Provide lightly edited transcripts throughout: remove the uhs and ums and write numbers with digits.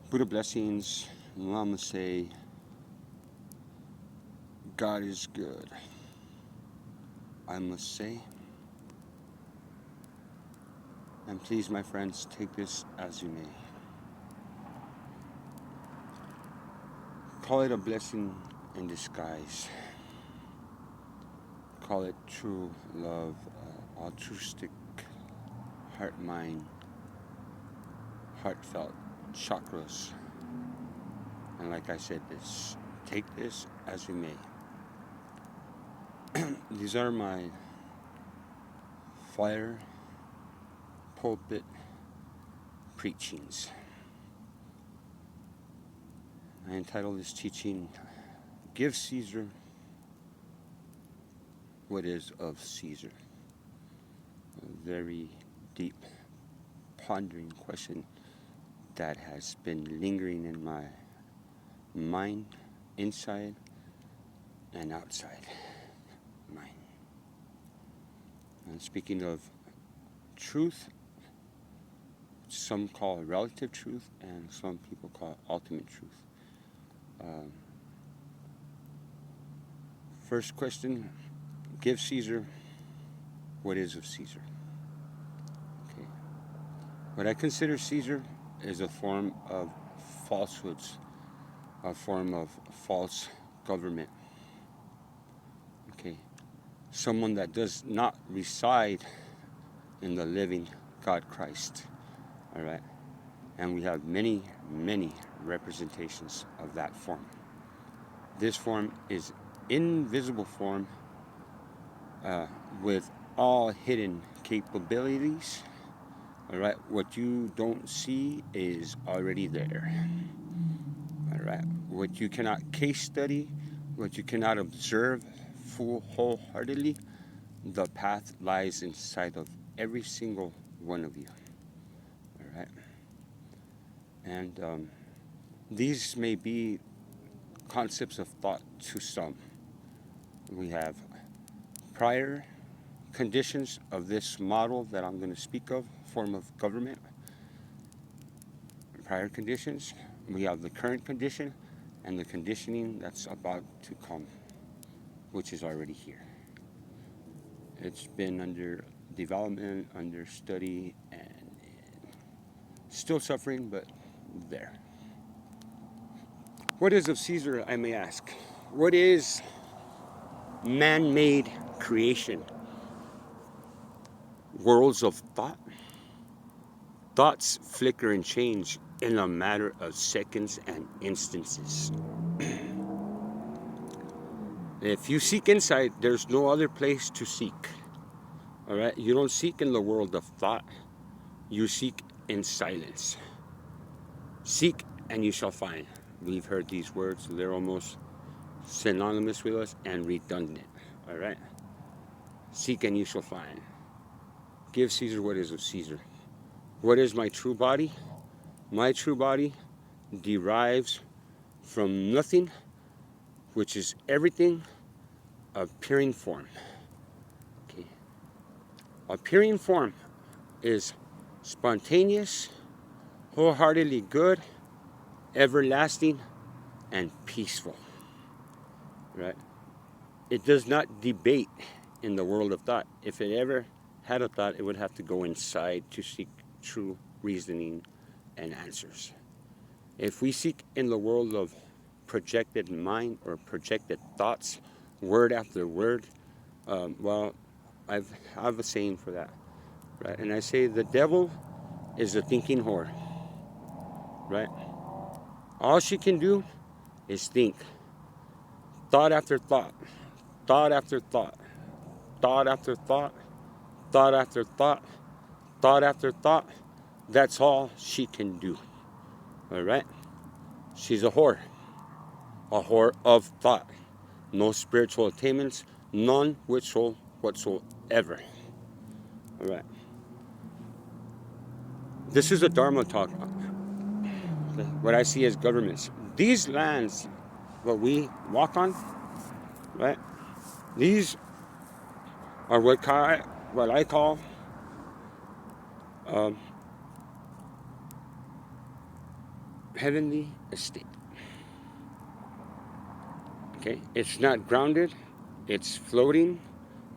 Buddha blessings. Namaste. God is good. I must say. And please, my friends, take this as you may. Call it a blessing in disguise. Call it true love, altruistic, heart, mind, heartfelt chakras. And like I said, take this as you may. These are my fire pulpit preachings. I entitle this teaching, Give Caesar What Is of Caesar. A very deep, pondering question that has been lingering in my mind, inside and outside mind. And speaking of truth, some call it relative truth and some people call it ultimate truth. First question, give Caesar what is of Caesar. Okay. What I consider Caesar is a form of falsehoods, a form of false government. Okay. Someone that does not reside in the living God Christ. All right. And we have many, many representations of that form. This form is invisible form with all hidden capabilities. All right, what you don't see is already there. All right, what you cannot case study, what you cannot observe wholeheartedly, the path lies inside of every single one of you. All right, and these may be concepts of thought to some. We have prior conditions of this model that I'm going to speak of, form of government. Prior conditions, we have the current condition and the conditioning that's about to come, which is already here. It's been under development, under study, and still suffering, but there. What is of Caesar, I may ask? What is man-made creation? Worlds of thought? Thoughts flicker and change in a matter of seconds and instances. If you seek insight, there's no other place to seek. All right? You don't seek in the world of thought. You seek in silence. Seek and you shall find. We've heard these words. They're almost synonymous with us and redundant. All right? Seek and you shall find. Give Caesar what is of Caesar. What is my true body? My true body derives from nothing, which is everything appearing form. Okay. Appearing form is spontaneous, wholeheartedly good, everlasting, and peaceful. Right? It does not debate in the world of thought. If it ever had a thought, it would have to go inside to seek true reasoning and answers. If we seek in the world of projected mind or projected thoughts, word after word, well, I have a saying for that, right? And I say the devil is a thinking whore, right? All she can do is think, thought after thought, thought after thought, thought after thought, thought after thought, thought after thought. That's all she can do. All right? She's a whore of thought. No spiritual attainments, none whatsoever. All right. This is a Dharma talk. Okay. What I see as governments. These lands, what we walk on, right? These are what I call heavenly estate. Okay, it's not grounded, it's floating,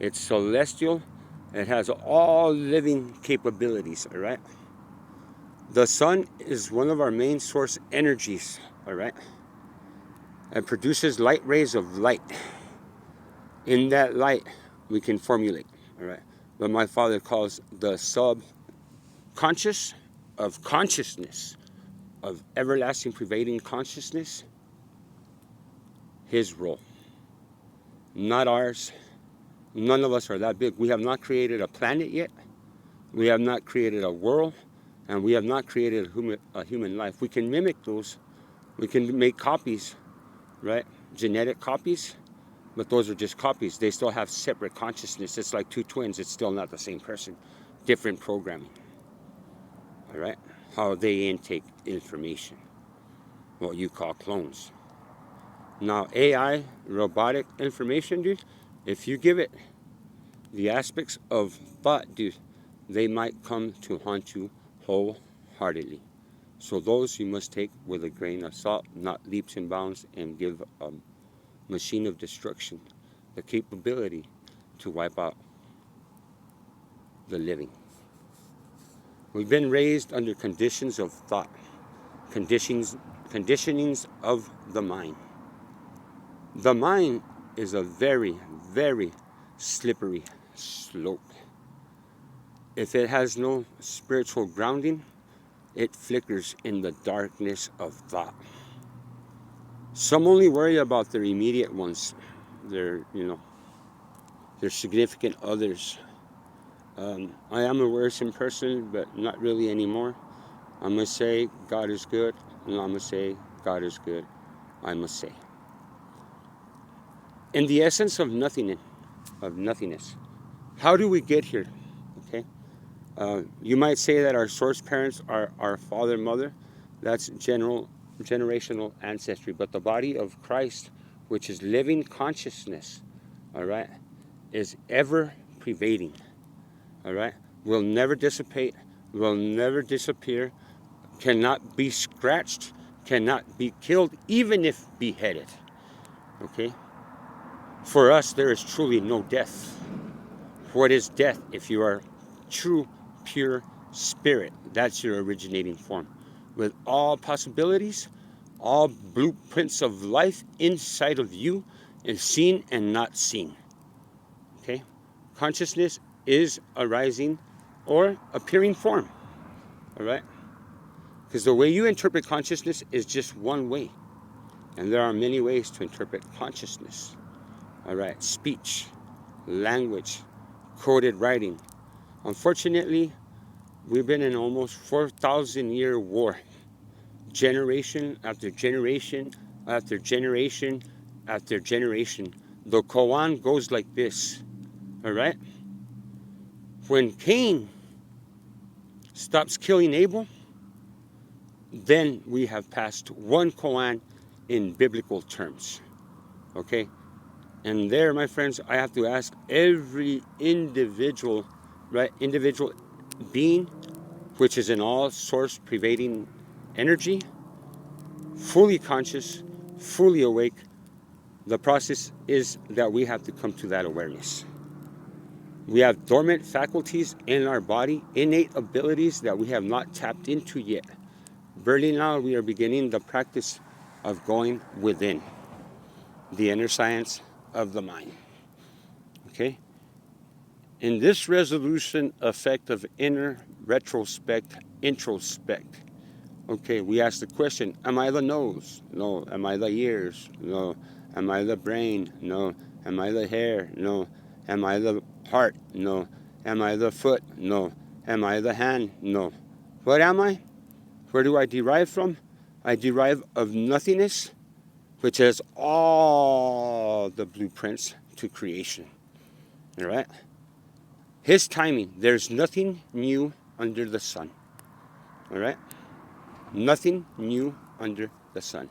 it's celestial, it has all living capabilities, all right? The sun is one of our main source energies, all right? It produces light rays of light. In that light, we can formulate, all right? What my father calls the subconscious of consciousness, of everlasting pervading consciousness, his role, not ours. None of us are that big. We have not created a planet yet. We have not created a world, and we have not created a human life. We can mimic those. We can make copies, right? Genetic copies, but those are just copies. They still have separate consciousness. It's like two twins. It's still not the same person. Different programming, all right? How they intake information, what you call clones. Now, AI, robotic information, dude, if you give it the aspects of thought, dude, they might come to haunt you wholeheartedly. So those you must take with a grain of salt, not leaps and bounds, and give a machine of destruction the capability to wipe out the living. We've been raised under conditions of thought, conditionings of the mind. The mind is a very, very slippery slope. If it has no spiritual grounding, it flickers in the darkness of thought. Some only worry about their immediate ones, their significant others. I am a worrisome person, but not really anymore. I'm going to say God is good, and I'm going to say God is good, I must say. In the essence of nothingness, how do we get here? Okay, you might say that our source parents are our father and mother. That's generational ancestry. But the body of Christ, which is living consciousness, all right, is ever pervading. All right, will never dissipate, will never disappear, cannot be scratched, cannot be killed, even if beheaded. Okay, for us there is truly no death. What is death? If you are true, pure spirit, that's your originating form, with all possibilities, all blueprints of life inside of you, and seen and not seen. Okay? Consciousness is arising or appearing form. All right? Because the way you interpret consciousness is just one way. And there are many ways to interpret consciousness. All right? Speech, language, coded writing. Unfortunately, we've been in almost 4,000-year war. Generation after generation after generation after generation. The koan goes like this. All right? When Cain stops killing Abel, then we have passed one koan in biblical terms. Okay? And there, my friends, I have to ask every individual, right, individual being, which is in all source pervading energy, fully conscious, fully awake. The process is that we have to come to that awareness. We have dormant faculties in our body, innate abilities that we have not tapped into yet. Barely now we are beginning the practice of going within, the inner science of the mind. Okay? In this resolution effect of inner retrospect, introspect, okay, we ask the question, am I the nose? No. Am I the ears? No. Am I the brain? No. Am I the hair? No. Am I the heart? No. Am I the foot? No. Am I the hand? No. What am I? Where do I derive from? I derive of nothingness, which has all the blueprints to creation. All right? His timing, there's nothing new under the sun. All right? Nothing new under the sun.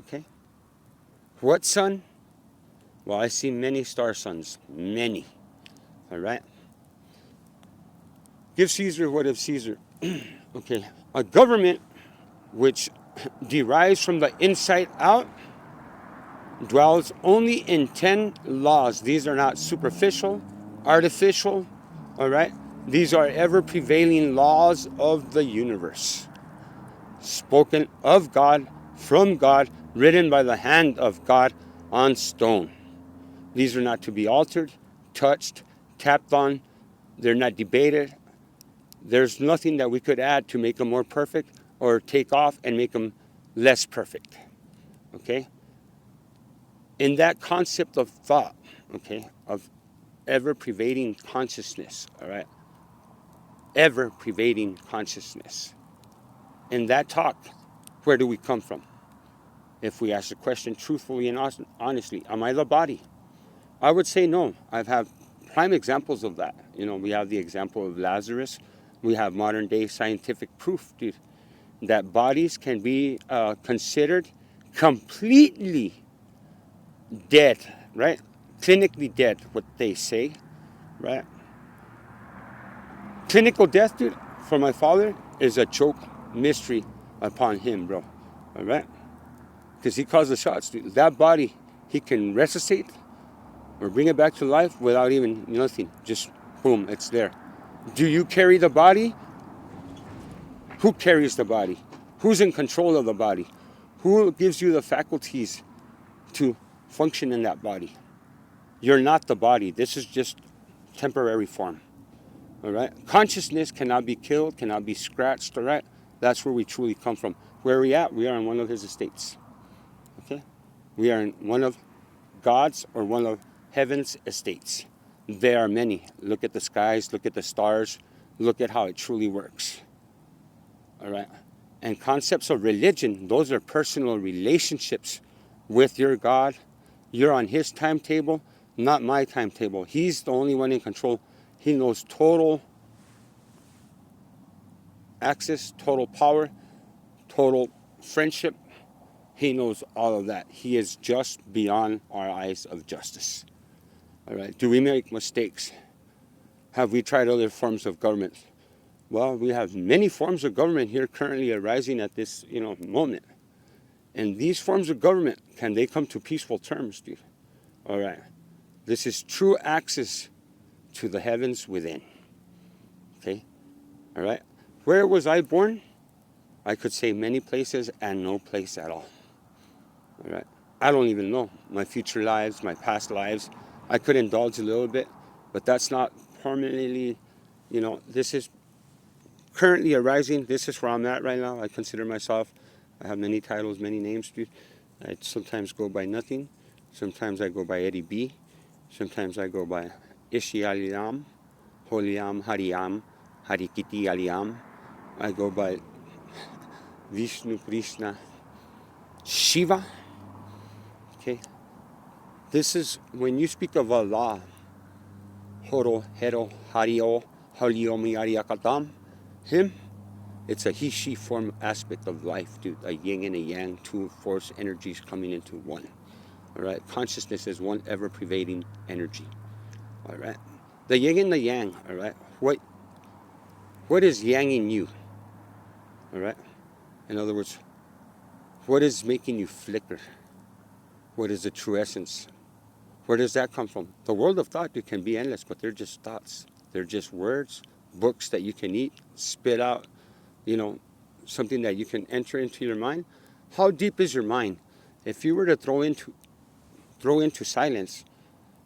Okay? What sun? Well, I see many star suns. Many. All right? Give Caesar what of Caesar. Okay. A government which derives from the inside out, dwells only in 10 laws. These are not superficial, artificial, all right? These are ever prevailing laws of the universe, spoken of God, from God, written by the hand of God on stone. These are not to be altered, touched, tapped on. They're not debated. There's nothing that we could add to make them more perfect or take off and make them less perfect. Okay? In that concept of thought, okay, of ever pervading consciousness, all right? Ever pervading consciousness. In that talk, where do we come from? If we ask the question truthfully and honestly, am I the body? I would say no. I've had prime examples of that. You know, we have the example of Lazarus. We have modern day scientific proof, dude, that bodies can be considered completely dead, right? Clinically dead, what they say, right? Clinical death, dude, for my father is a joke mystery upon him, bro. All right? Because he calls the shots, dude. That body, he can resuscitate or bring it back to life without even nothing. Just boom, it's there. Do you carry the body? Who carries the body? Who's in control of the body? Who gives you the faculties to function in that body? You're not the body. This is just temporary form. All right? Consciousness cannot be killed, cannot be scratched, all right? That's where we truly come from. Where are we at? We are in one of his estates. Okay? We are in one of God's or one of heaven's estates. There are many. Look at the skies, look at the stars, look at how it truly works. All right? And concepts of religion, those are personal relationships with your God. You're on his timetable, not my timetable. He's the only one in control. He knows total access, total power, total friendship. He knows all of that. He is just beyond our eyes of justice. All right. Do we make mistakes? Have we tried other forms of government? Well, we have many forms of government here currently arising at this, moment. And these forms of government, can they come to peaceful terms, dude? All right. This is true access to the heavens within. Okay? All right? Where was I born? I could say many places and no place at all. All right? I don't even know my future lives, my past lives. I could indulge a little bit, but that's not permanently, this is currently arising. This is where I'm at right now. I consider myself, I have many titles, many names, dude. I sometimes go by nothing. Sometimes I go by Eddie B. Sometimes I go by Ishi Aliyam, Holiam Hariyam, Harikiti Aliyam. I go by Vishnu Krishna Shiva. Okay. This is when you speak of Allah, Horo, Hero, Hario, Haliomi Ariakatam, him, it's a he-she form aspect of life, dude. A yin and a yang, two force energies coming into one. All right. Consciousness is one ever-pervading energy. All right. The yin and the yang. All right. What is yang in you? All right. In other words, what is making you flicker? What is the true essence? Where does that come from? The world of thought, it can be endless, but they're just thoughts. They're just words, books that you can eat, spit out, something that you can enter into your mind. How deep is your mind? If you were to throw into silence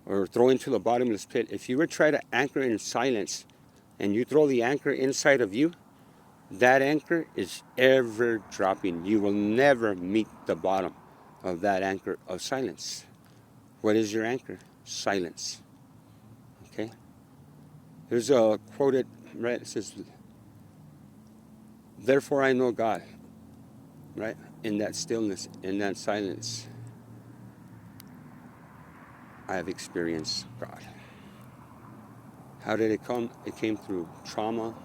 or throw into the bottomless pit, if you were to try to anchor in silence and you throw the anchor inside of you, that anchor is ever dropping. You will never meet the bottom of that anchor of silence. What is your anchor? Silence. Okay? There's a quoted, right? It says, therefore I know God, right? In that stillness, in that silence, I have experienced God. How did it come? It came through trauma.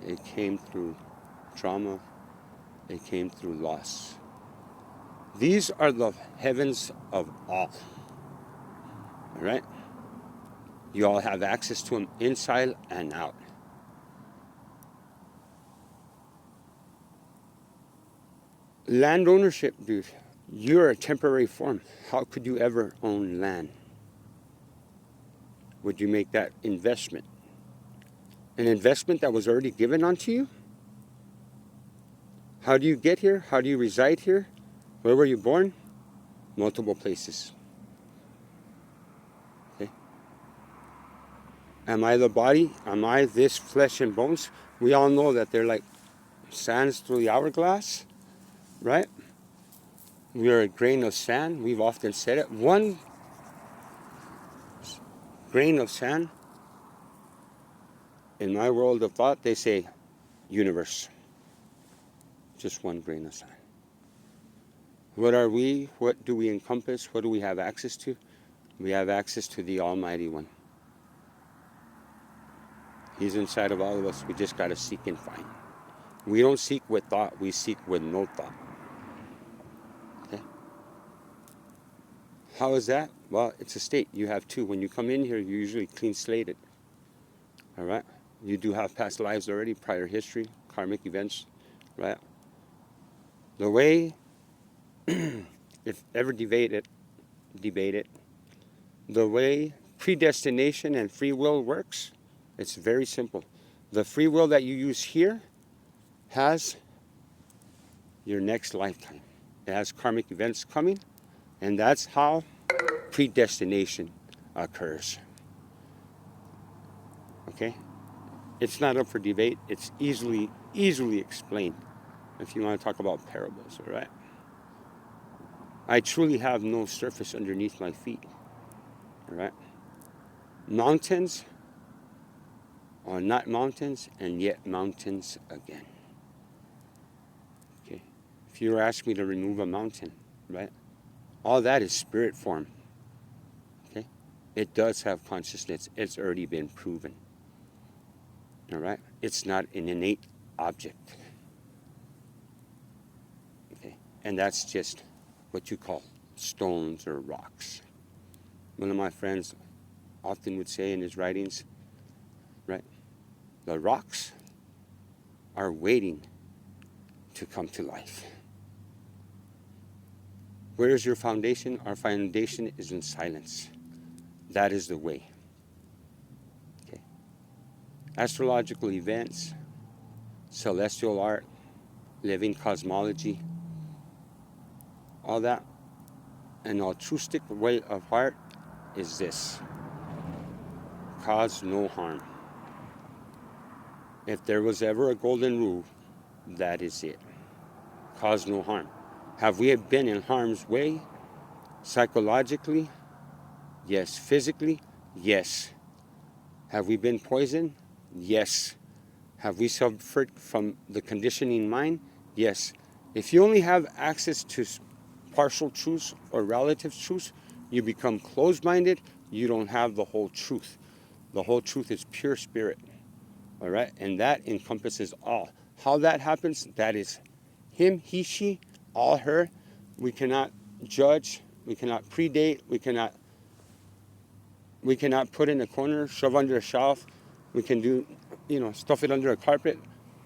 It came through drama. It came through loss. These are the heavens of all. All right? You all have access to them inside and out. Land ownership, dude. You're a temporary form. How could you ever own land? Would you make that investment? An investment that was already given onto you? How do you get here? How do you reside here? Where were you born? Multiple places. Okay. Am I the body? Am I this flesh and bones? We all know that they're like sands through the hourglass, right? We are a grain of sand. We've often said it. One grain of sand, in my world of thought, they say universe. Just one grain of sand. What are we? What do we encompass? What do we have access to? We have access to the Almighty One. He's inside of all of us. We just got to seek and find. We don't seek with thought. We seek with no thought. Okay? How is that? Well, it's a state. You have two. When you come in here, you're usually clean slated. All right? You do have past lives already, prior history, karmic events, right? The way, if ever debate it, the way predestination and free will works, it's very simple. The free will that you use here has your next lifetime. It has karmic events coming, and that's how predestination occurs. Okay? It's not up for debate. It's easily explained if you want to talk about parables, all right? I truly have no surface underneath my feet, all right? Mountains are not mountains, and yet mountains again. Okay? If you were asking me to remove a mountain, right? All that is spirit form. Okay? It does have consciousness. It's already been proven. All right? It's not an innate object. Okay? And that's just what you call stones or rocks. One of my friends often would say in his writings, right? The rocks are waiting to come to life. Where is your foundation? Our foundation is in silence. That is the way. Okay. Astrological events, celestial art, living cosmology, all that. An altruistic way of heart is this: cause no harm. If there was ever a golden rule, that is it. Cause no harm. Have we been in harm's way? Psychologically? Yes. Physically? Yes. Have we been poisoned? Yes. Have we suffered from the conditioning mind? Yes. If you only have access to partial truths or relative truths, you become closed-minded. You don't have the whole truth. The whole truth is pure spirit. All right? And that encompasses all. How that happens, that is him, he, she, all, her. We cannot judge. We cannot predate. We cannot put in a corner, shove under a shelf. We can do, stuff it under a carpet.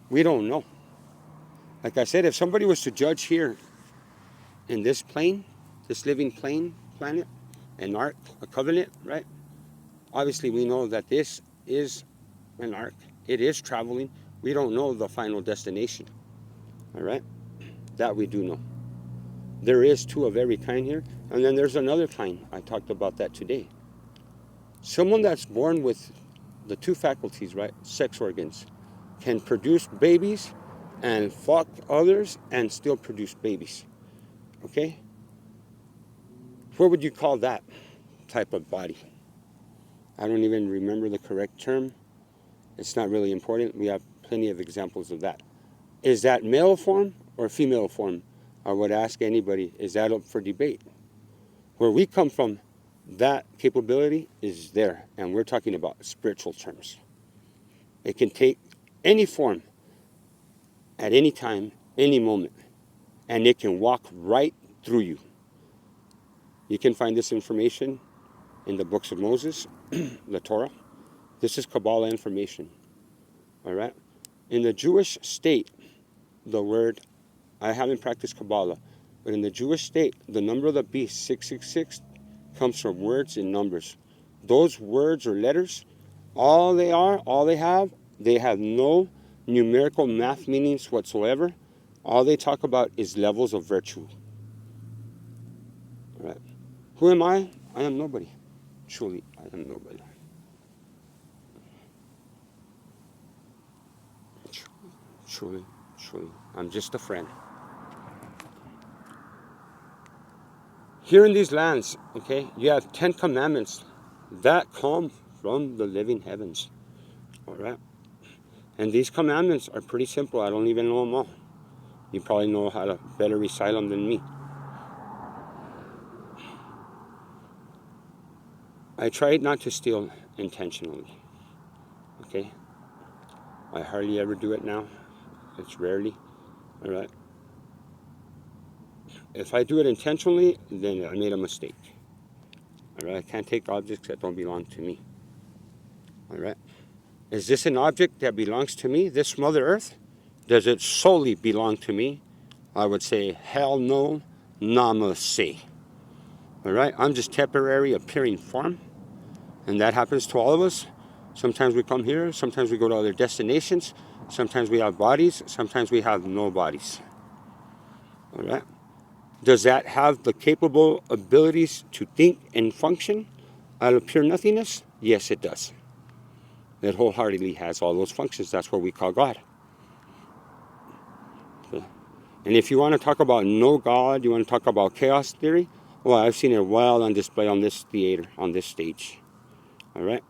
We don't know. Like I said, if somebody was to judge here in this plane, this living plane, planet, an ark, a covenant, right? Obviously, we know that this is an ark. It is traveling. We don't know the final destination. All right? That we do know. There is two of every kind here. And then there's another kind. I talked about that today. Someone that's born with the two faculties, right? Sex organs, can produce babies and fuck others and still produce babies. Okay? What would you call that type of body? I don't even remember the correct term. It's not really important. We have plenty of examples of that. Is that male form or female form? I would ask anybody, is that up for debate? Where we come from, that capability is there. And we're talking about spiritual terms. It can take any form at any time, any moment. And it can walk right through you. You can find this information in the books of Moses, the Torah. This is Kabbalah information. All right? In the Jewish state, the word I haven't practiced Kabbalah, but in the Jewish state, the number of the beast, 666, comes from words and numbers. Those words or letters, all they have no numerical math meanings whatsoever. All they talk about is levels of virtue. All right. Who am I? I am nobody. Truly, I am nobody. Truly, I'm just a friend. Here in these lands, okay, you have 10 commandments that come from the living heavens. All right. And these commandments are pretty simple. I don't even know them all. You probably know how to better recite them than me. I try not to steal intentionally. Okay? I hardly ever do it now. It's rarely. All right? If I do it intentionally, then I made a mistake. All right? I can't take objects that don't belong to me. All right? Is this an object that belongs to me, this Mother Earth? Does it solely belong to me? I would say, hell no, namaste. All right? I'm just temporary appearing form, and that happens to all of us. Sometimes we come here, sometimes we go to other destinations, sometimes we have bodies, sometimes we have no bodies. All right? Does that have the capable abilities to think and function out of pure nothingness? Yes, it does. It wholeheartedly has all those functions. That's what we call God. Okay. And if you want to talk about no God, you want to talk about chaos theory, well, I've seen it well on display on this theater, on this stage. All right?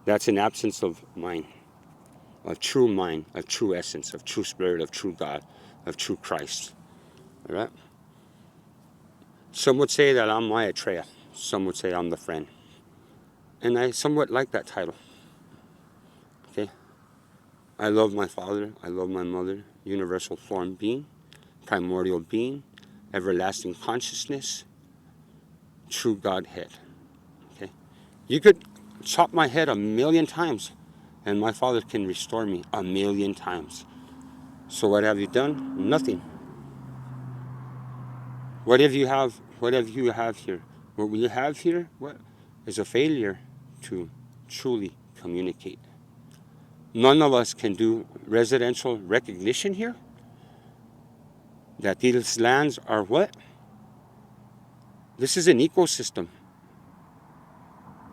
That's an absence of mind, of true essence, of true spirit, of true God, of true Christ. All right? Some would say that I'm Maitreya. Some would say I'm the friend. And I somewhat like that title. Okay? I love my father. I love my mother. Universal form being, primordial being, everlasting consciousness, true Godhead. Okay? You could chop my head 1,000,000 times, and my father can restore me 1,000,000 times. So what have you done? Nothing. What have you have here? What we have here is a failure to truly communicate. None of us can do residential recognition here. That these lands are what? This is an ecosystem.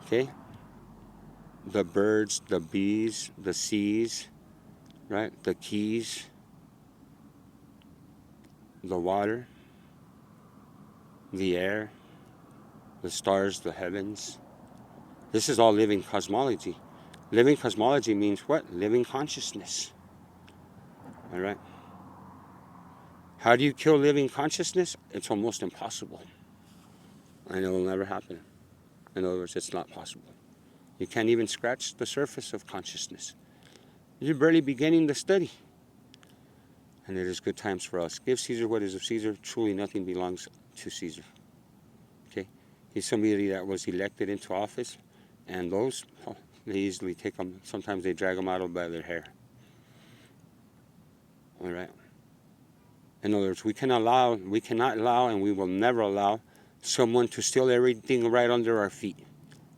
Okay? The birds, the bees, the seas, right? The keys, the water, the air, the stars, the heavens. This is all living cosmology. Living cosmology means what? Living consciousness. All right? How do you kill living consciousness? It's almost impossible. And it will never happen. In other words, it's not possible. You can't even scratch the surface of consciousness. You're barely beginning the study. And it is good times for us. Give Caesar what is of Caesar. Truly nothing belongs to Caesar. Okay? He's somebody that was elected into office. And those, they easily take them. Sometimes they drag them out by their hair. All right? In other words, we cannot allow, and we will never allow someone to steal everything right under our feet.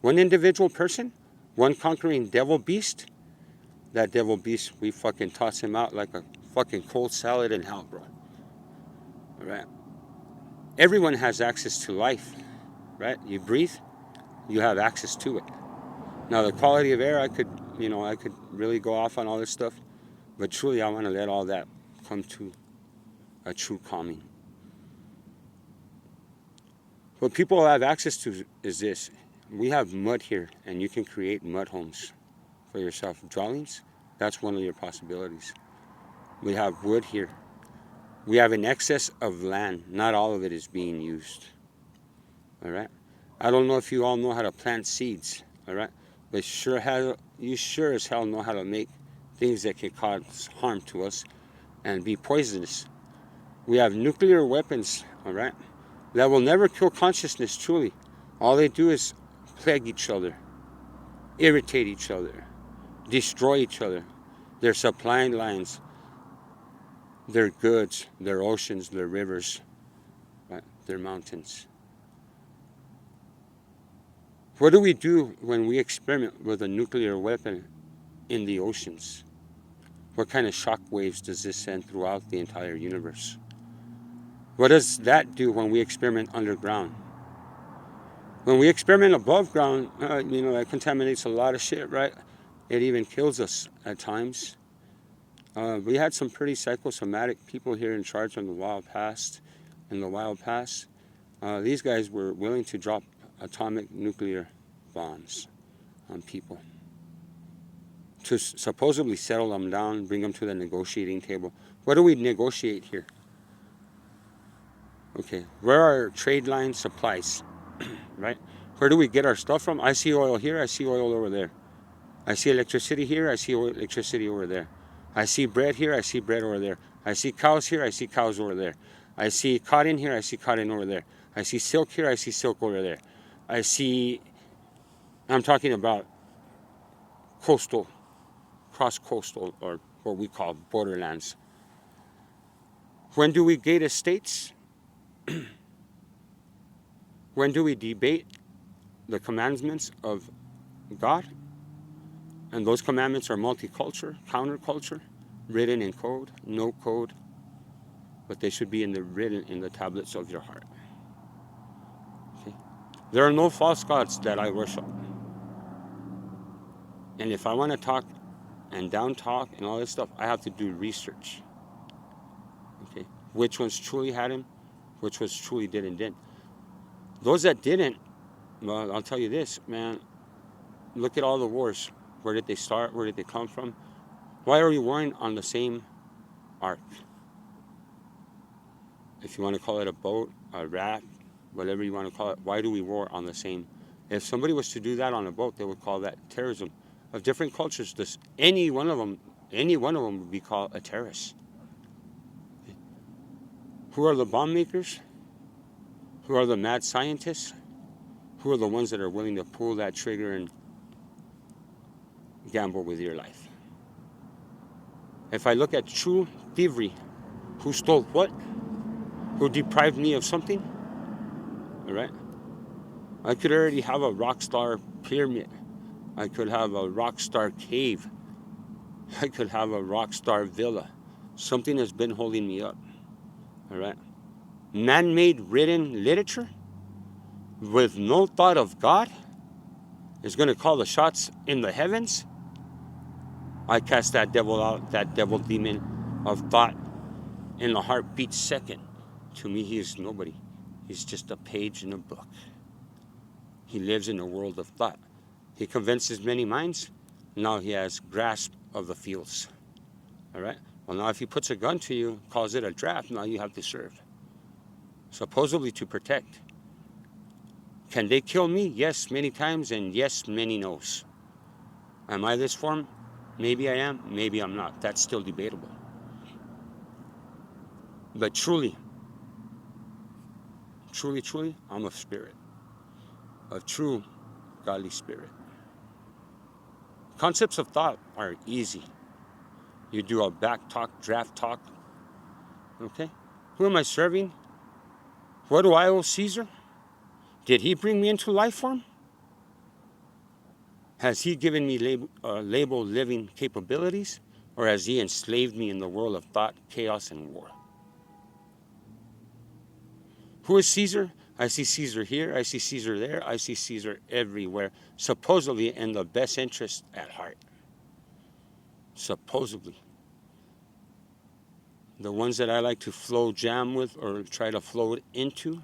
One individual person, one conquering devil beast, that devil beast, we fucking toss him out like a fucking cold salad in hell, bro. All right? Everyone has access to life, right? You breathe, you have access to it. Now, the quality of air, I could really go off on all this stuff, but truly I want to let all that come to a true calming. What people have access to is this. We have mud here, and you can create mud homes for yourself. Dwellings, that's one of your possibilities. We have wood here. We have an excess of land. Not all of it is being used. All right? I don't know if you all know how to plant seeds, all right? But you sure as hell know how to make things that can cause harm to us and be poisonous. We have nuclear weapons, all right, that will never kill consciousness, truly. All they do is plague each other, irritate each other, destroy each other. Their supply lines their goods, their oceans, their rivers, right? Their mountains. What do we do when we experiment with a nuclear weapon in the oceans? What kind of shock waves does this send throughout the entire universe? What does that do when we experiment underground? When we experiment above ground, that contaminates a lot of shit, right? It even kills us at times. We had some pretty psychosomatic people here in charge in the wild past. These guys were willing to drop atomic nuclear bombs on people to supposedly settle them down, bring them to the negotiating table. What do we negotiate here? Okay, where are trade line supplies, right? Where do we get our stuff from? I see oil here, I see oil over there. I see electricity here, I see electricity over there. I see bread here, I see bread over there. I see cows here, I see cows over there. I see cotton here, I see cotton over there. I see silk here, I see silk over there. I'm talking about coastal, cross-coastal, or what we call borderlands. When do we gate estates? When do we debate the commandments of God? And those commandments are multicultural, counterculture, written in code, no code, but they should be written in the tablets of your heart. Okay? There are no false gods that I worship. And if I want to talk and down talk and all this stuff, I have to do research. Okay? Which ones truly had him, which ones truly didn't. Those that didn't, well, I'll tell you this, man, look at all the wars. Where did they start? Where did they come from? Why are we warring on the same ark? If you want to call it a boat, a raft, whatever you want to call it, why do we war on the same? If somebody was to do that on a boat, they would call that terrorism. Of different cultures, any one of them would be called a terrorist. Who are the bomb makers? Who are the mad scientists? Who are the ones that are willing to pull that trigger and gamble with your life? If I look at true thievery, who stole what? Who deprived me of something? All right? I could already have a rock star pyramid. I could have a rock star cave. I could have a rock star villa. Something has been holding me up. All right? Man-made written literature with no thought of God is going to call the shots in the heavens. I cast that devil out, that devil demon of thought in the heartbeat second. To me, he is nobody. He's just a page in a book. He lives in a world of thought. He convinces many minds. Now he has grasp of the fields. All right? Well, now if he puts a gun to you, calls it a draft, now you have to serve. Supposedly to protect. Can they kill me? Yes, many times, and yes, many no's. Am I this form? Maybe I am, maybe I'm not. That's still debatable. But truly, I'm of spirit. Of true godly spirit. Concepts of thought are easy. You do a back talk, draft talk. Okay? Who am I serving? What do I owe Caesar? Did he bring me into life form? Has he given me label living capabilities? Or has he enslaved me in the world of thought, chaos, and war? Who is Caesar? I see Caesar here, I see Caesar there, I see Caesar everywhere, supposedly in the best interest at heart. Supposedly. The ones that I like to flow jam with or try to float into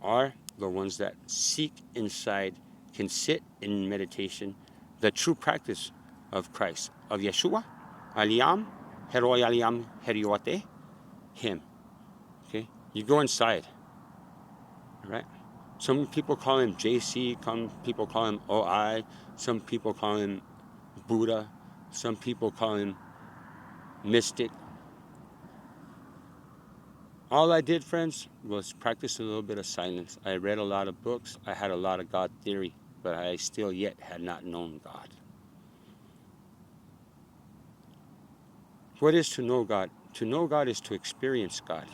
are the ones that seek inside, can sit in meditation, the true practice of Christ, of Yeshua, Aliyam, Heroi Aliyam Heriote, him. Okay? You go inside. Right? Some people call him JC, some people call him OI, some people call him Buddha, some people call him mystic. All I did, friends, was practice a little bit of silence. I read a lot of books. I had a lot of God theory, but I still yet had not known God. What is to know God? To know God is to experience God.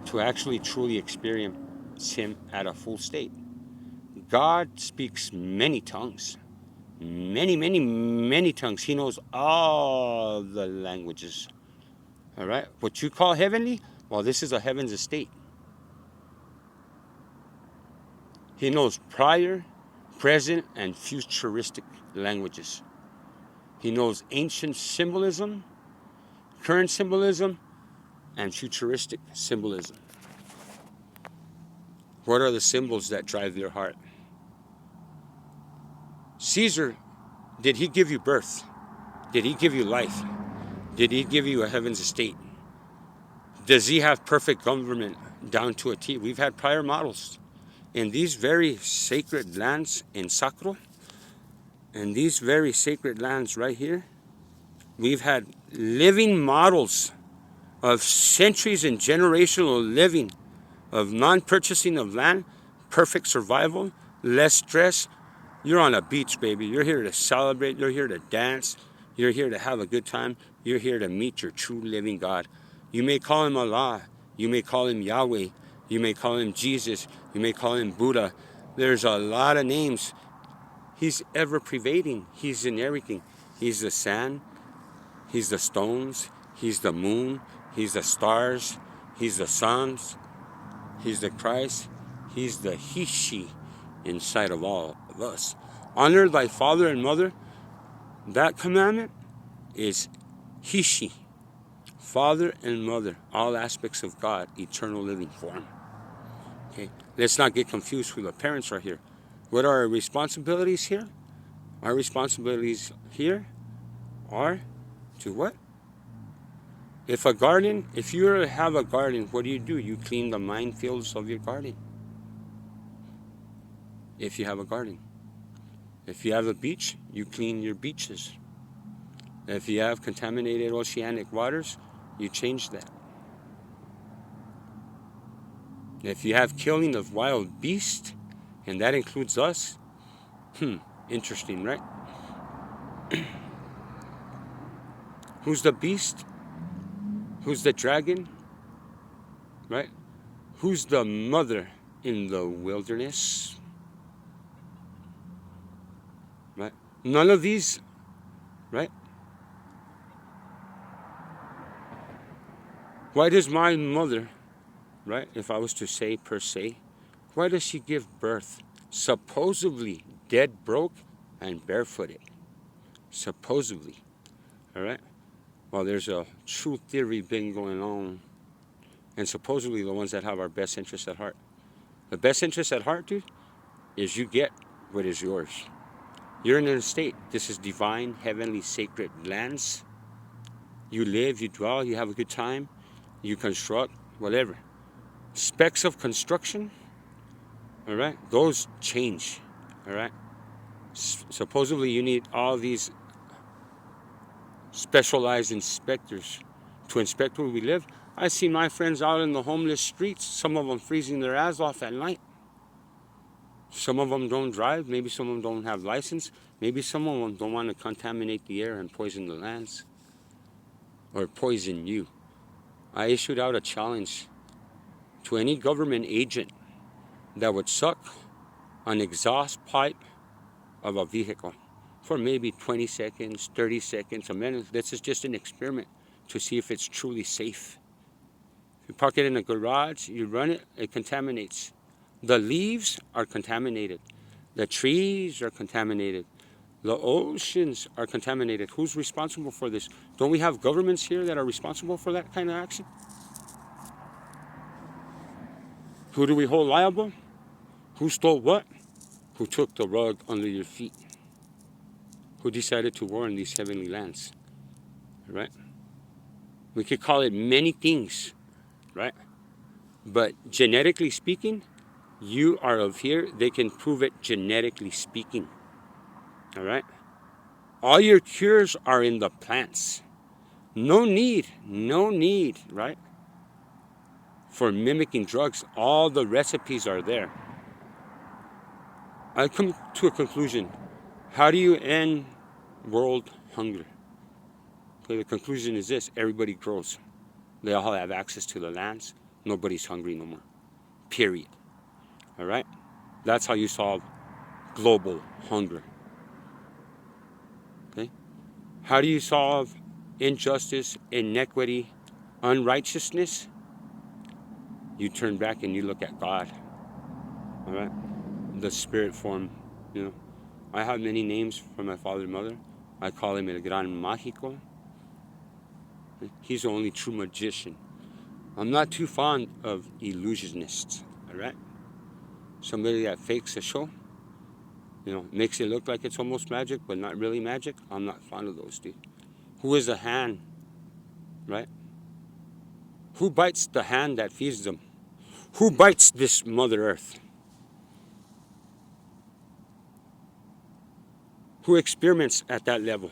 To actually truly experience Him at a full state. God speaks many tongues. Many, many, many tongues. He knows all the languages. All right? What you call heavenly, well, this is a heaven's estate. He knows prior, present, and futuristic languages. He knows ancient symbolism, current symbolism, and futuristic symbolism. What are the symbols that drive your heart? Caesar, did he give you birth? Did he give you life? Did he give you a heaven's estate? Does he have perfect government down to a T? We've had prior models. In these very sacred lands in Sacro, in these very sacred lands right here, we've had living models of centuries and generational living, of non-purchasing of land, perfect survival, less stress. You're on a beach, baby. You're here to celebrate. You're here to dance. You're here to have a good time. You're here to meet your true living God. You may call him Allah. You may call him Yahweh. You may call him Jesus. You may call him Buddha. There's a lot of names. He's ever pervading. He's in everything. He's the sand. He's the stones. He's the moon. He's the stars. He's the suns. He's the Christ. He's the He inside of all of us. Honor thy father and mother. That commandment is He. Father and mother, all aspects of God, eternal living form. Okay, let's not get confused who the parents are here. What are our responsibilities here? Our responsibilities here are to what? If you have a garden, what do? You clean the minefields of your garden. If you have a garden. If you have a beach, you clean your beaches. If you have contaminated oceanic waters, you change that. If you have killing of wild beasts, and that includes us, interesting, right? Who's the beast? Who's the dragon? Right? Who's the mother in the wilderness? Right? None of these, right? Why does my mother, right, if I was to say per se, why does she give birth supposedly dead, broke, and barefooted? Supposedly, all right? Well, there's a true theory been going on, and supposedly the ones that have our best interests at heart. The best interest at heart, dude, is you get what is yours. You're in an estate. This is divine, heavenly, sacred lands. You live, you dwell, you have a good time, you construct, whatever. Specs of construction, all right, those change, all right? Supposedly you need all these specialized inspectors to inspect where we live. I see my friends out in the homeless streets, some of them freezing their ass off at night. Some of them don't drive, maybe some of them don't have license, maybe some of them don't want to contaminate the air and poison the lands or poison you. I issued out a challenge to any government agent that would suck an exhaust pipe of a vehicle for maybe 20 seconds, 30 seconds, a minute. This is just an experiment to see if it's truly safe. If you park it in a garage, you run it, it contaminates. The leaves are contaminated. The trees are contaminated. The oceans are contaminated. Who's responsible for this? Don't we have governments here that are responsible for that kind of action? Who do we hold liable? Who stole what? Who took the rug under your feet? Who decided to war in these heavenly lands? Right? We could call it many things, right? But genetically speaking, you are of here. They can prove it genetically speaking. All right? All your cures are in the plants. No need, right? For mimicking drugs. All the recipes are there. I come to a conclusion. How do you end world hunger? Okay, the conclusion is this: everybody grows. They all have access to the lands. Nobody's hungry no more. Period. All right? That's how you solve global hunger. Okay? How do you solve injustice, inequity, unrighteousness? You turn back and you look at God. All right? The spirit form, you know. I have many names for my father and mother. I call him El Gran Mágico. He's the only true magician. I'm not too fond of illusionists, all right? Somebody that fakes a show, you know, makes it look like it's almost magic, but not really magic. I'm not fond of those, dude. Who is the hand, right? Who bites the hand that feeds them? Who bites this Mother Earth? Who experiments at that level?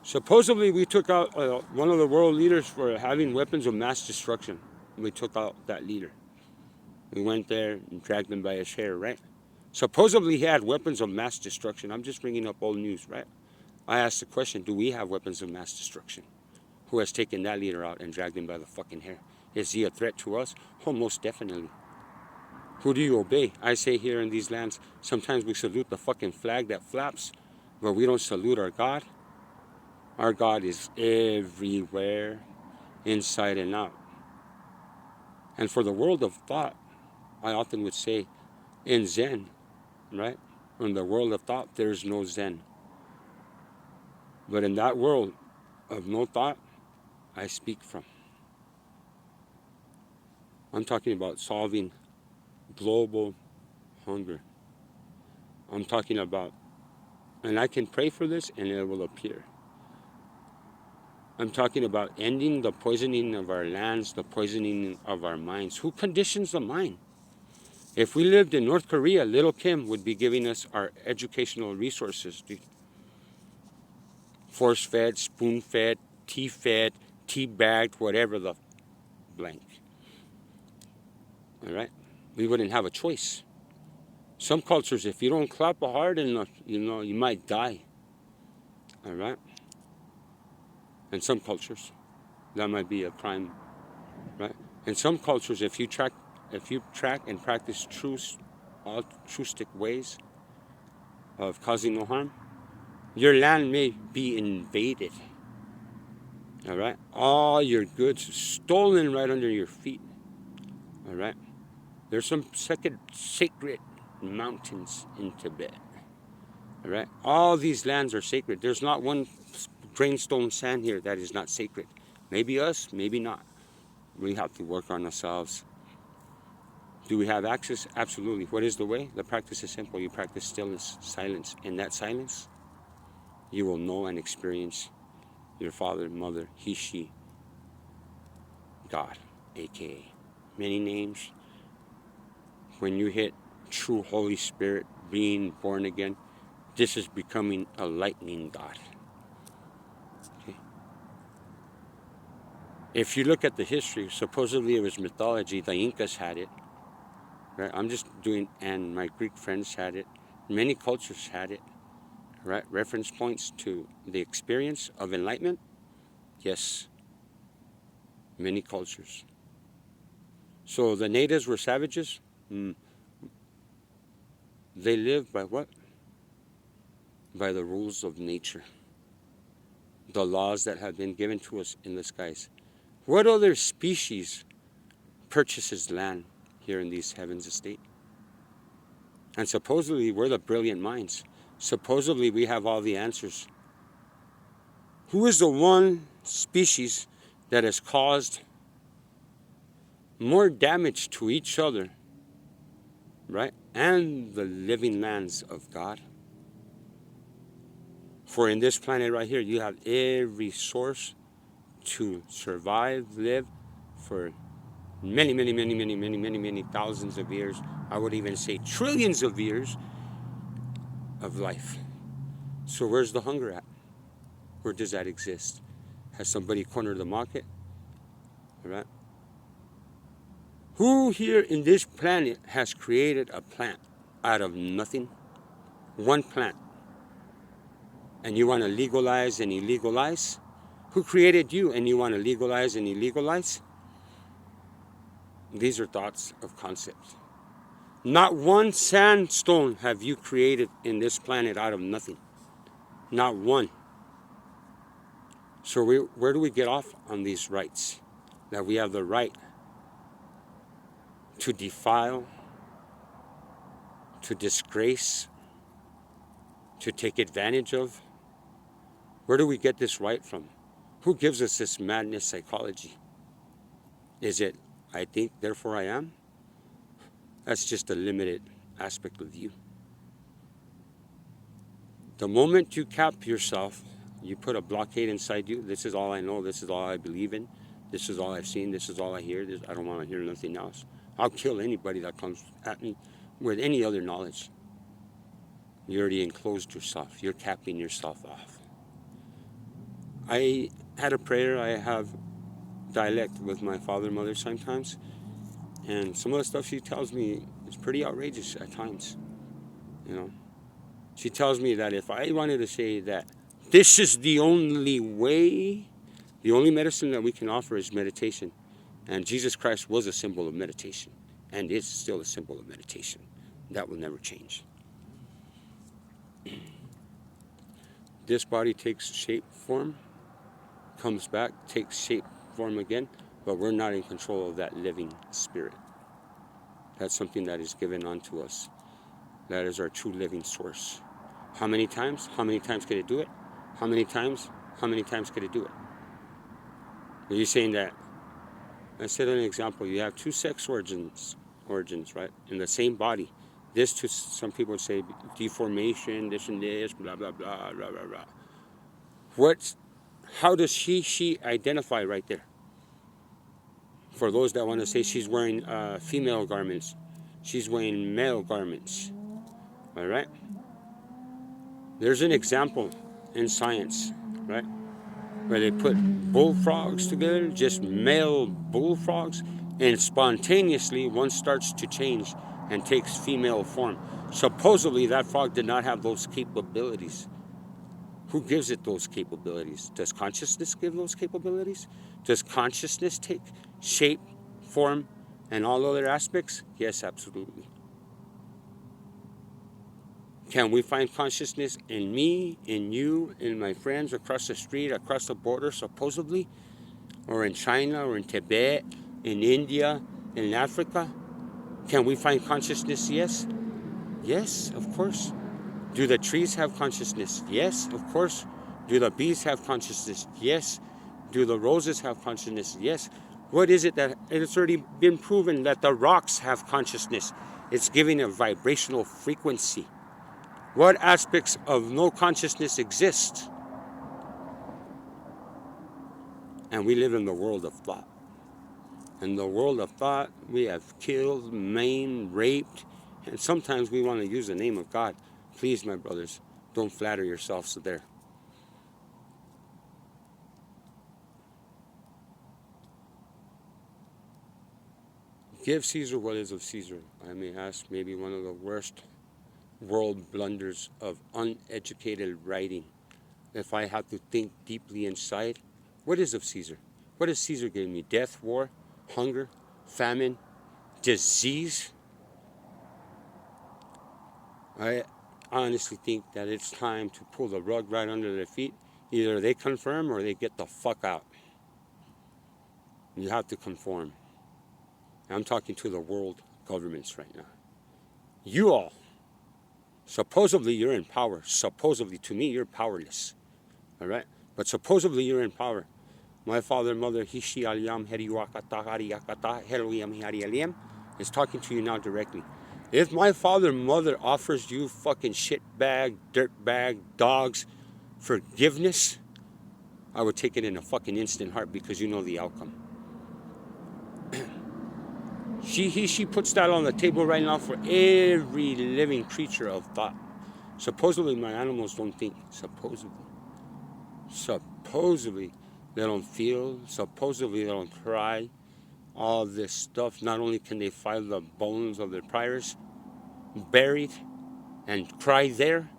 Supposedly, we took out one of the world leaders for having weapons of mass destruction. We took out that leader. We went there and dragged him by his hair, right? Supposedly, he had weapons of mass destruction. I'm just bringing up old news, right? I asked the question, do we have weapons of mass destruction? Who has taken that leader out and dragged him by the fucking hair? Is he a threat to us? Oh, most definitely. Who do you obey? I say here in these lands, sometimes we salute the fucking flag that flaps, but we don't salute our God. Our God is everywhere, inside and out. And for the world of thought, I often would say, in Zen, right? In the world of thought, there's no Zen. But in that world of no thought, I speak from. I'm talking about solving global hunger. I'm talking about, and I can pray for this and it will appear. I'm talking about ending the poisoning of our lands, the poisoning of our minds. Who conditions the mind? If we lived in North Korea, little Kim would be giving us our educational resources. Force-fed, spoon-fed, tea-fed, tea-bagged, whatever the blank. All right? We wouldn't have a choice. Some cultures, if you don't clap hard enough, you know, you might die. All right? In some cultures, that might be a crime, right? In some cultures, if you track and practice altruistic ways of causing no harm, your land may be invaded. All right? All your goods stolen right under your feet. All right? There's some sacred mountains in Tibet. All right? All these lands are sacred. There's not one grainstone sand here that is not sacred. Maybe us, maybe not. We have to work on ourselves. Do we have access? Absolutely. What is the way? The practice is simple. You practice stillness, silence. In that silence, you will know and experience your father, mother, he, she, God, aka many names. When you hit true Holy Spirit, being born again, this is becoming a lightning God. Okay? If you look at the history, supposedly it was mythology, the Incas had it. Right? I'm just doing, and my Greek friends had it. Many cultures had it. Right? Reference points to the experience of enlightenment. Yes, many cultures. So the natives were savages. They lived by what? By the rules of nature. The laws that have been given to us in the skies. What other species purchases land here in these heavens estate? And supposedly we're the brilliant minds. Supposedly we have all the answers. Who is the one species that has caused more damage to each other, right, and the living lands of God? For in this planet right here, you have every source to survive, live for many thousands of years. I would even say trillions of years of life. So where's the hunger at? Where does that exist? Has somebody cornered the market? All right? Who here in this planet has created a plant out of nothing? One plant. and you want to legalize and illegalize? Who created you and you want to legalize and illegalize? These are thoughts of concepts. Not one sandstone have you created in this planet out of nothing. Not one. So where do we get off on these rights? That we have the right to defile, to disgrace, to take advantage of? Where do we get this right from? Who gives us this madness psychology? Is it, I think, therefore I am? That's just a limited aspect of you. The moment you cap yourself, you put a blockade inside you. This is all I know. This is all I believe in. This is all I've seen. This is all I hear. I don't want to hear nothing else. I'll kill anybody that comes at me with any other knowledge. You already enclosed yourself. You're capping yourself off. I had a prayer. I have dialect with my father and mother sometimes. And some of the stuff she tells me is pretty outrageous at times. You know, she tells me that if I wanted to say that this is the only way, the only medicine that we can offer is meditation. And Jesus Christ was a symbol of meditation and is still a symbol of meditation. That will never change. This body takes shape, form, comes back, takes shape, form again, but we're not in control of that living spirit. That's something that is given unto us. That is our true living source. How many times? How many times could it do it? How many times? How many times could it do it? Are you saying that? I said an example. You have two sex organs, right, in the same body. This, to some people would say, deformation, this and this, blah, blah, blah, blah, blah, blah. How does she identify right there? For those that want to say she's wearing female garments, she's wearing male garments. All right? There's an example in science, right, where they put bullfrogs together, just male bullfrogs, and spontaneously one starts to change and takes female form. Supposedly that frog did not have those capabilities. Who gives it those capabilities? Does consciousness give those capabilities? Does consciousness take shape, form, and all other aspects? Yes, absolutely. Can we find consciousness in me, in you, in my friends across the street, across the border, supposedly? Or in China, or in Tibet, in India, in Africa? Can we find consciousness? Yes. Yes, of course. Do the trees have consciousness? Yes, of course. Do the bees have consciousness? Yes. Do the roses have consciousness? Yes. What is it that it's already been proven that the rocks have consciousness? It's giving a vibrational frequency. What aspects of no consciousness exist? And we live in the world of thought. In the world of thought, we have killed, maimed, raped, and sometimes we want to use the name of God. Please, my brothers, don't flatter yourselves there. Give Caesar what is of Caesar. I may ask, maybe one of the worst world blunders of uneducated writing. If I have to think deeply inside, what is of Caesar? What has Caesar given me? Death, war, hunger, famine, disease? I honestly think that it's time to pull the rug right under their feet. Either they confirm or they get the fuck out. You have to conform. I'm talking to the world governments right now. You all, supposedly you're in power. Supposedly, to me, you're powerless. All right? But supposedly you're in power. My father and mother, Hishi Aliyam Heriwakata Hariyakata Heroyam Harialiam, is talking to you now directly. If my father and mother offers you fucking shitbag, dirtbag, dogs forgiveness, I would take it in a fucking instant heart because you know the outcome. She puts that on the table right now for every living creature of thought. Supposedly my animals don't think. Supposedly they don't feel. Supposedly they don't cry. All this stuff. Not only can they find the bones of their priors buried and cry there.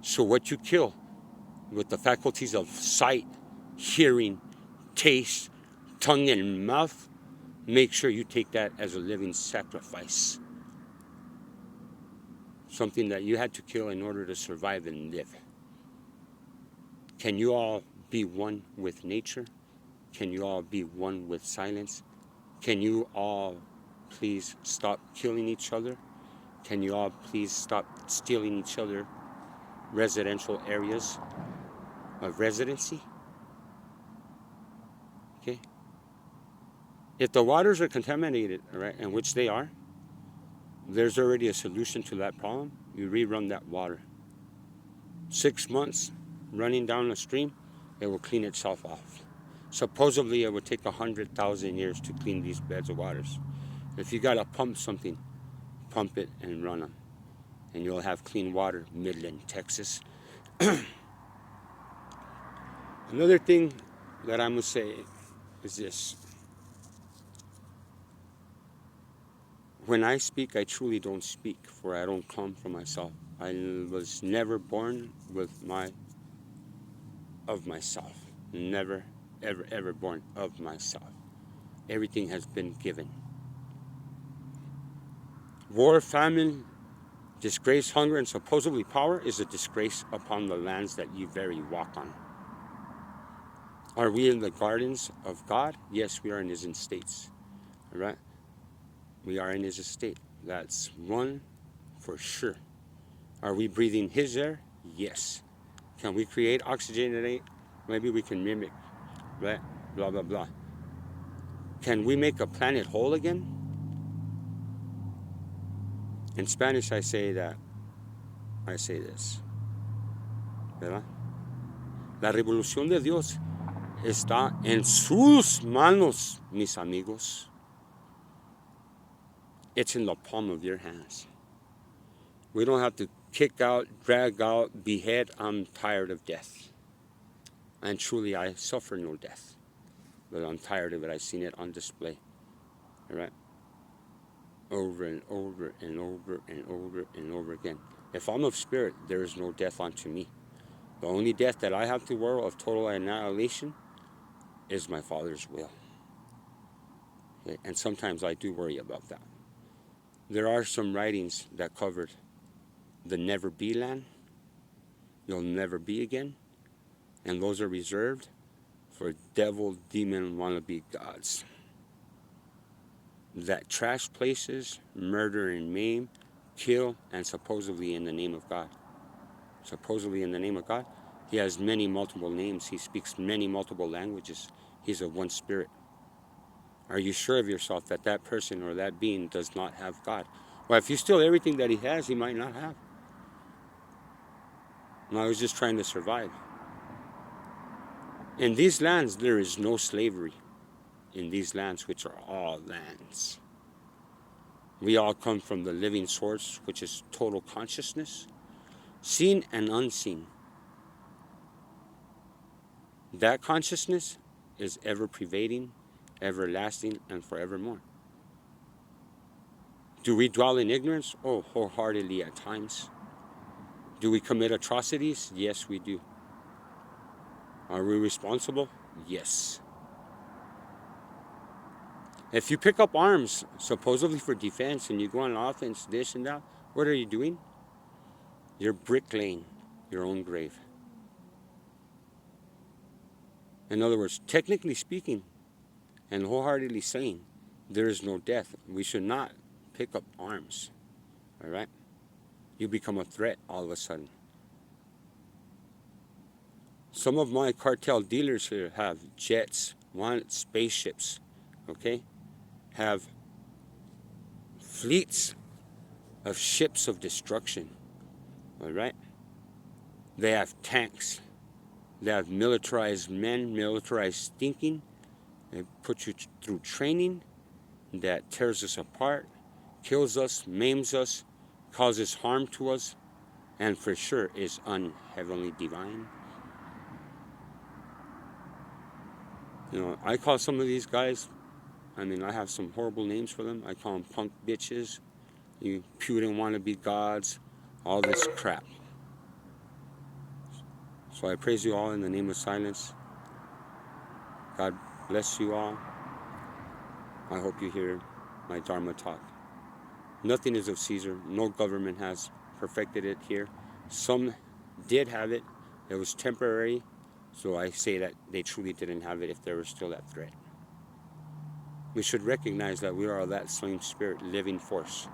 So what you kill? with the faculties of sight, hearing, taste, tongue, and mouth, make sure you take that as a living sacrifice. Something that you had to kill in order to survive and live. Can you all be one with nature? Can you all be one with silence? Can you all please stop killing each other? Can you all please stop stealing each other residential areas of residency? Okay. If the waters are contaminated, all right, and which they are, there's already a solution to that problem. You rerun that water. 6 months running down the stream, it will clean itself off. Supposedly, it would take 100,000 years to clean these beds of waters. If you gotta pump something, pump it and run them, and you'll have clean water, Midland, Texas. Another thing that I'm gonna say is this. When I speak, I truly don't speak, for I don't come from myself. I was never born of myself. Never, ever, ever born of myself. Everything has been given. War, famine, disgrace, hunger, and supposedly power is a disgrace upon the lands that you very walk on. Are we in the gardens of God? Yes, we are in His estates. All right? We are in His estate. That's one for sure. Are we breathing His air? Yes. Can we create oxygen? Maybe we can mimic, right? Blah, blah, blah. Can we make a planet whole again? In Spanish, I say this. ¿Verdad? La revolución de Dios está en sus manos, mis amigos. It's in the palm of your hands. We don't have to kick out, drag out, behead. I'm tired of death. And truly, I suffer no death. But I'm tired of it. I've seen it on display. All right? Over and over and over and over and over again. If I'm of spirit, there is no death unto me. The only death that I have to worry of total annihilation is my Father's will. Okay? And sometimes I do worry about that. There are some writings that covered the never be land. You'll never be again. And those are reserved for devil, demon, wannabe gods that trash places, murder and maim, kill, and supposedly in the name of God. Supposedly in the name of God. He has many multiple names. He speaks many multiple languages. He's of one spirit. Are you sure of yourself that that person or that being does not have God? Well, if you steal everything that he has, he might not have. And I was just trying to survive. In these lands, there is no slavery. In these lands, which are all lands. We all come from the living source, which is total consciousness, seen and unseen. That consciousness is ever pervading, everlasting, and forevermore. Do we dwell in ignorance? Oh, wholeheartedly at times. Do we commit atrocities? Yes, we do. Are we responsible? Yes. If you pick up arms, supposedly for defense, and you go on offense, this and that, what are you doing? You're bricklaying your own grave. In other words, technically speaking, and wholeheartedly saying, there is no death. We should not pick up arms. All right? You become a threat all of a sudden. Some of my cartel dealers here have jets, want spaceships, okay? Have fleets of ships of destruction, all right? They have tanks. They have militarized men, militarized thinking. They put you through training that tears us apart, kills us, maims us, causes harm to us, and for sure is unheavenly divine. You know, I call some of these guys, I mean, I have some horrible names for them. I call them punk bitches, you Putin wannabe gods, all this crap. So I praise you all in the name of silence. God bless you all. I hope you hear my Dharma talk. Nothing is of Caesar. No government has perfected it here. Some did have it. It was temporary. So I say that they truly didn't have it if there was still that threat. We should recognize that we are that same spirit, living force.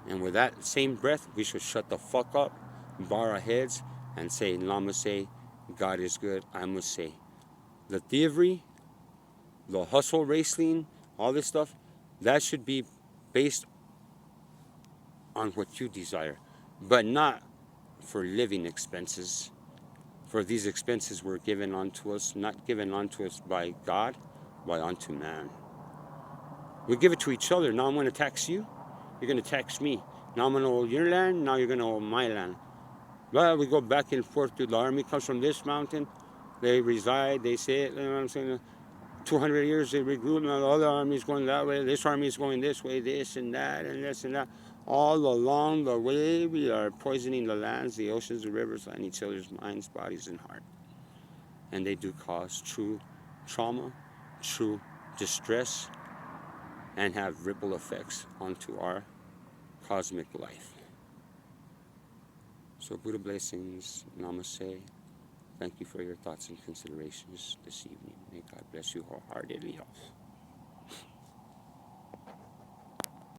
And with that same breath, we should shut the fuck up, bow our heads, and say, Namaste, God is good, I must say. The thievery, the hustle racing, all this stuff, that should be based on what you desire, but not for living expenses. For these expenses were given unto us, not given unto us by God, but unto man. We give it to each other. Now I'm going to tax you. You're going to tax me. Now I'm going to own your land. Now you're going to own my land. Well, we go back and forth. The army comes from this mountain. They reside. They say it. You know what I'm saying? 200 years they regroup. Now the other army's going that way. This army's going this way. This and that and this and that. All along the way, we are poisoning the lands, the oceans, the rivers, and each other's minds, bodies, and heart. And they do cause true trauma, true distress, and have ripple effects onto our cosmic life. So Buddha blessings, namaste. Thank you for your thoughts and considerations this evening. May God bless you wholeheartedly all.